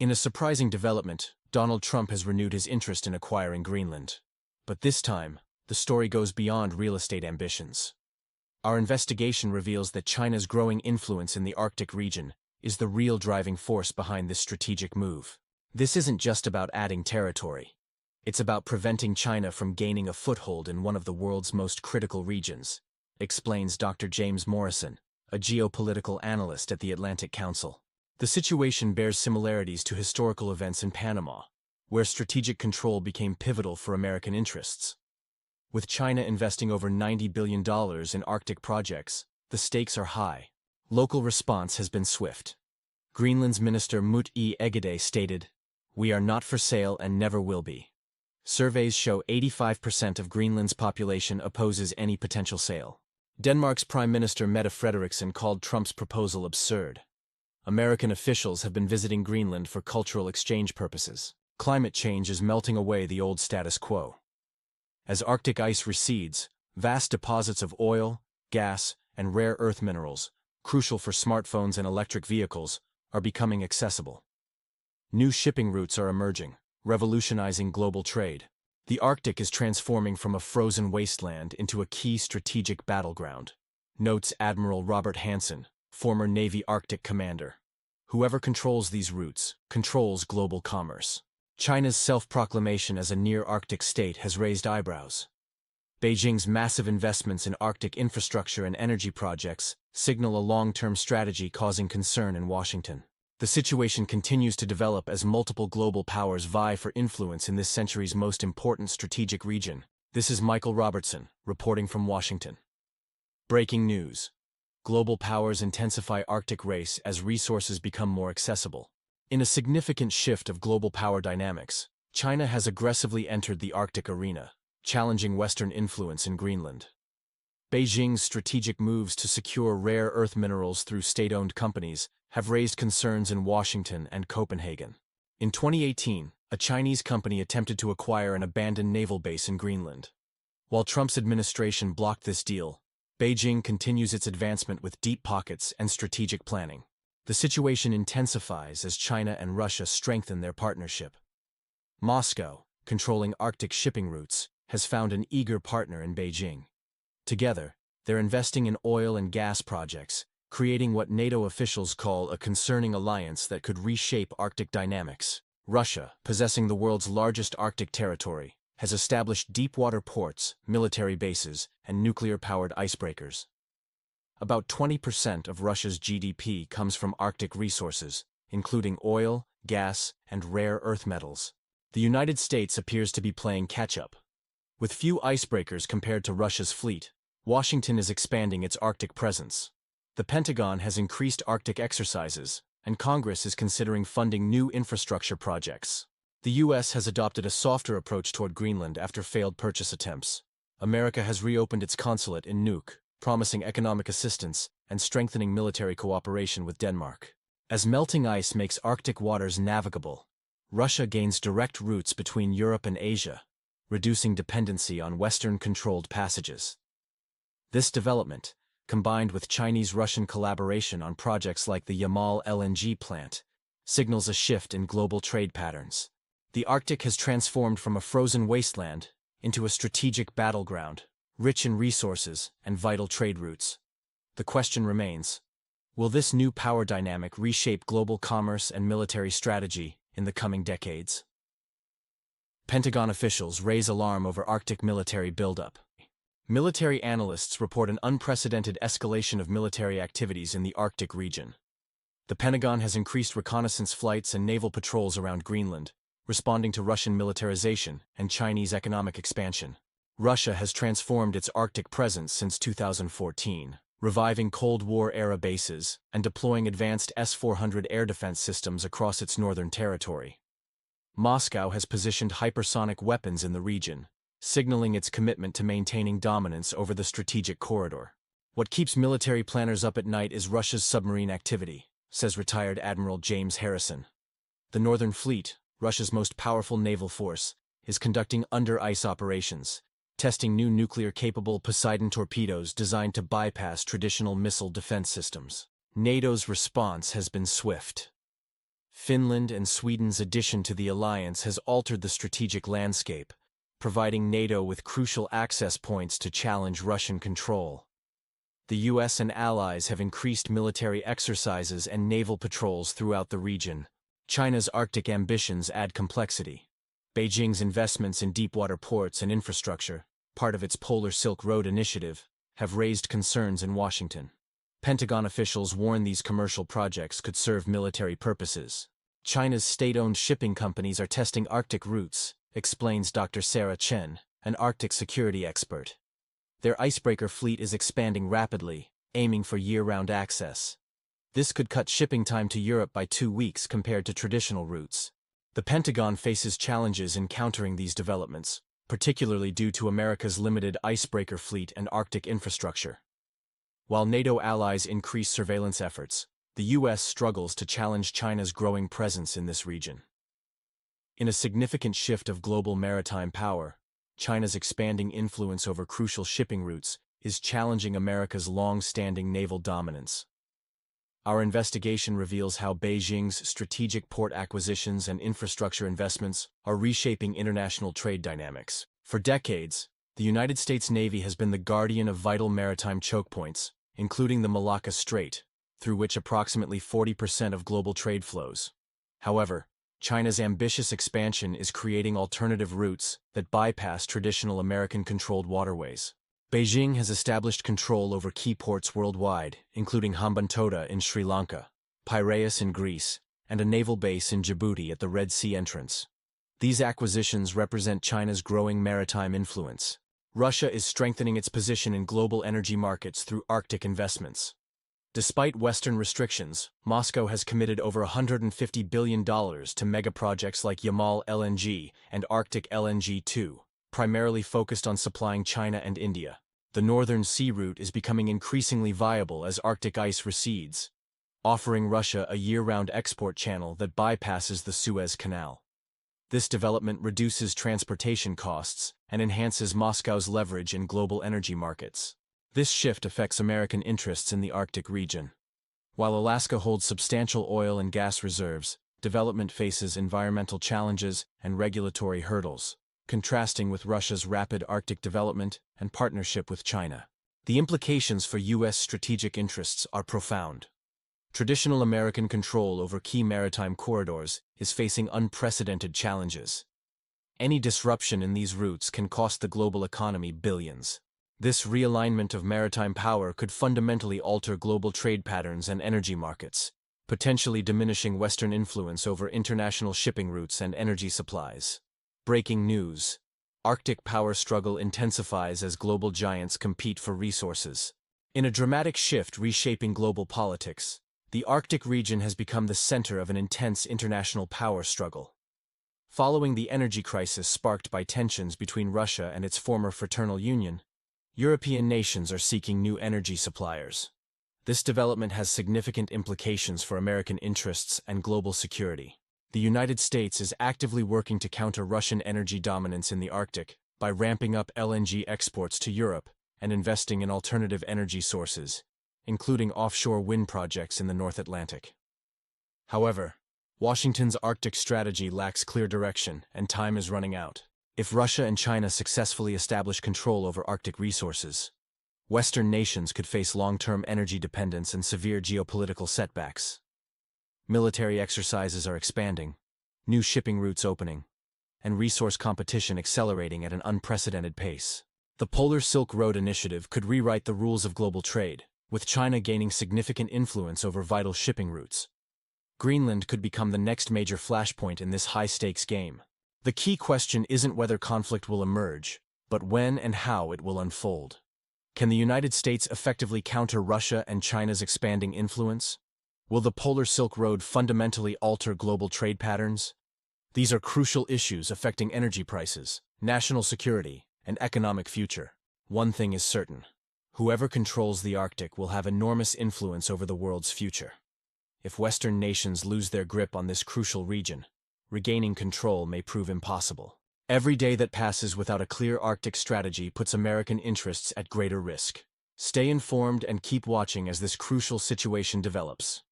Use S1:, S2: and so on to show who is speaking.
S1: In a surprising development, Donald Trump has renewed his interest in acquiring Greenland. But this time, the story goes beyond real estate ambitions. Our investigation reveals that China's growing influence in the Arctic region is the real driving force behind this strategic move. This isn't just about adding territory. It's about preventing China from gaining a foothold in one of the world's most critical regions, explains Dr. James Morrison, a geopolitical analyst at the Atlantic Council. The situation bears similarities to historical events in Panama, where strategic control became pivotal for American interests. With China investing over $90 billion in Arctic projects, the stakes are high. Local response has been swift. Greenland's Minister Mut-E Egede stated, "We are not for sale and never will be." Surveys show 85% of Greenland's population opposes any potential sale. Denmark's Prime Minister Mette Frederiksen called Trump's proposal absurd. American officials have been visiting Greenland for cultural exchange purposes. Climate change is melting away the old status quo. As Arctic ice recedes, vast deposits of oil, gas, and rare earth minerals, crucial for smartphones and electric vehicles, are becoming accessible. New shipping routes are emerging, revolutionizing global trade. The Arctic is transforming from a frozen wasteland into a key strategic battleground, notes Admiral Robert Hansen, former Navy Arctic commander. Whoever controls these routes controls global commerce. China's self-proclamation as a near-Arctic state has raised eyebrows. Beijing's massive investments in Arctic infrastructure and energy projects signal a long-term strategy causing concern in Washington. The situation continues to develop as multiple global powers vie for influence in this century's most important strategic region. This is Michael Robertson, reporting from Washington. Breaking news. Global powers intensify Arctic race as resources become more accessible. In a significant shift of global power dynamics, China has aggressively entered the Arctic arena, challenging Western influence in Greenland. Beijing's strategic moves to secure rare earth minerals through state-owned companies have raised concerns in Washington and Copenhagen. In 2018, a Chinese company attempted to acquire an abandoned naval base in Greenland. While Trump's administration blocked this deal, Beijing continues its advancement with deep pockets and strategic planning. The situation intensifies as China and Russia strengthen their partnership. Moscow, controlling Arctic shipping routes, has found an eager partner in Beijing. Together, they're investing in oil and gas projects, creating what NATO officials call a concerning alliance that could reshape Arctic dynamics. Russia, possessing the world's largest Arctic territory, has established deep-water ports, military bases, and nuclear-powered icebreakers. About 20% of Russia's GDP comes from Arctic resources, including oil, gas, and rare earth metals. The United States appears to be playing catch-up. With few icebreakers compared to Russia's fleet, Washington is expanding its Arctic presence. The Pentagon has increased Arctic exercises, and Congress is considering funding new infrastructure projects. The U.S. has adopted a softer approach toward Greenland after failed purchase attempts. America has reopened its consulate in Nuuk, promising economic assistance and strengthening military cooperation with Denmark. As melting ice makes Arctic waters navigable, Russia gains direct routes between Europe and Asia, reducing dependency on Western-controlled passages. This development, combined with Chinese-Russian collaboration on projects like the Yamal LNG plant, signals a shift in global trade patterns. The Arctic has transformed from a frozen wasteland into a strategic battleground, rich in resources and vital trade routes. The question remains, will this new power dynamic reshape global commerce and military strategy in the coming decades? Pentagon officials raise alarm over Arctic military buildup. Military analysts report an unprecedented escalation of military activities in the Arctic region. The Pentagon has increased reconnaissance flights and naval patrols around Greenland, responding to Russian militarization and Chinese economic expansion. Russia has transformed its Arctic presence since 2014, reviving Cold War-era bases and deploying advanced S-400 air defense systems across its northern territory. Moscow has positioned hypersonic weapons in the region, signaling its commitment to maintaining dominance over the strategic corridor. What keeps military planners up at night is Russia's submarine activity, says retired Admiral James Harrison. The Northern Fleet, Russia's most powerful naval force, is conducting under-ice operations, testing new nuclear-capable Poseidon torpedoes designed to bypass traditional missile defense systems. NATO's response has been swift. Finland and Sweden's addition to the alliance has altered the strategic landscape, providing NATO with crucial access points to challenge Russian control. The US and allies have increased military exercises and naval patrols throughout the region. China's Arctic ambitions add complexity. Beijing's investments in deepwater ports and infrastructure, part of its Polar Silk Road initiative, have raised concerns in Washington. Pentagon officials warn these commercial projects could serve military purposes. China's state-owned shipping companies are testing Arctic routes, explains Dr. Sarah Chen, an Arctic security expert. Their icebreaker fleet is expanding rapidly, aiming for year-round access. This could cut shipping time to Europe by 2 weeks compared to traditional routes. The Pentagon faces challenges in countering these developments, particularly due to America's limited icebreaker fleet and Arctic infrastructure. While NATO allies increase surveillance efforts, the US struggles to challenge China's growing presence in this region. In a significant shift of global maritime power, China's expanding influence over crucial shipping routes is challenging America's long-standing naval dominance. Our investigation reveals how Beijing's strategic port acquisitions and infrastructure investments are reshaping international trade dynamics. For decades, the United States Navy has been the guardian of vital maritime choke points, including the Malacca Strait, through which approximately 40% of global trade flows. However, China's ambitious expansion is creating alternative routes that bypass traditional American-controlled waterways. Beijing has established control over key ports worldwide, including Hambantota in Sri Lanka, Piraeus in Greece, and a naval base in Djibouti at the Red Sea entrance. These acquisitions represent China's growing maritime influence. Russia is strengthening its position in global energy markets through Arctic investments. Despite Western restrictions, Moscow has committed over $150 billion to megaprojects like Yamal LNG and Arctic LNG 2, primarily focused on supplying China and India. The Northern Sea Route is becoming increasingly viable as Arctic ice recedes, offering Russia a year-round export channel that bypasses the Suez Canal. This development reduces transportation costs and enhances Moscow's leverage in global energy markets. This shift affects American interests in the Arctic region. While Alaska holds substantial oil and gas reserves, development faces environmental challenges and regulatory hurdles, contrasting with Russia's rapid Arctic development and partnership with China. The implications for U.S. strategic interests are profound. Traditional American control over key maritime corridors is facing unprecedented challenges. Any disruption in these routes can cost the global economy billions. This realignment of maritime power could fundamentally alter global trade patterns and energy markets, potentially diminishing Western influence over international shipping routes and energy supplies. Breaking news: Arctic power struggle intensifies as global giants compete for resources. In a dramatic shift reshaping global politics, the Arctic region has become the center of an intense international power struggle. Following the energy crisis sparked by tensions between Russia and its former fraternal union, European nations are seeking new energy suppliers. This development has significant implications for American interests and global security. The United States is actively working to counter Russian energy dominance in the Arctic by ramping up LNG exports to Europe and investing in alternative energy sources, including offshore wind projects in the North Atlantic. However, Washington's Arctic strategy lacks clear direction and time is running out. If Russia and China successfully establish control over Arctic resources, Western nations could face long-term energy dependence and severe geopolitical setbacks. Military exercises are expanding, new shipping routes opening, and resource competition accelerating at an unprecedented pace. The Polar Silk Road initiative could rewrite the rules of global trade, with China gaining significant influence over vital shipping routes. Greenland could become the next major flashpoint in this high-stakes game. The key question isn't whether conflict will emerge, but when and how it will unfold. Can the United States effectively counter Russia and China's expanding influence? Will the Polar Silk Road fundamentally alter global trade patterns? These are crucial issues affecting energy prices, national security, and economic future. One thing is certain: whoever controls the Arctic will have enormous influence over the world's future. If Western nations lose their grip on this crucial region, regaining control may prove impossible. Every day that passes without a clear Arctic strategy puts American interests at greater risk. Stay informed and keep watching as this crucial situation develops.